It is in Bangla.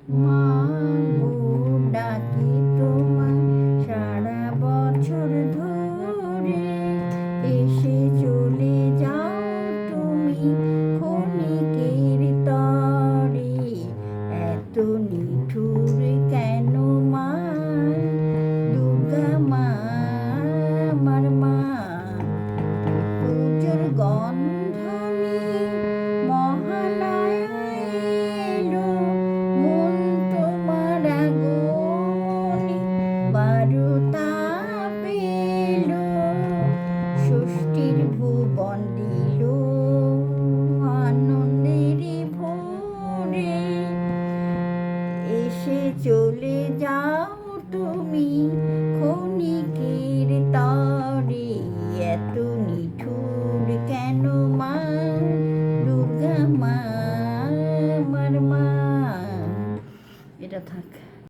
মা গো ডাকি তোমায় সারা বছর ধরে, এসে চলে যাও তুমি ক্ষণিকের তরে। এত নিঠুর কেন মা, দুর্গা মা আমার মা। পুজোর গন্ধ নিয়ে মহালয়া এলো, মন তোমার আগমনে বারতা পেল। ষষ্ঠীর ভুবন দিল আনন্দের ভোরে, এসে চলে যাও তুমি ক্ষণিকের তরে। এত নিঠুর কেন মা, দুর্গা মা আমার মা। এটা থাক।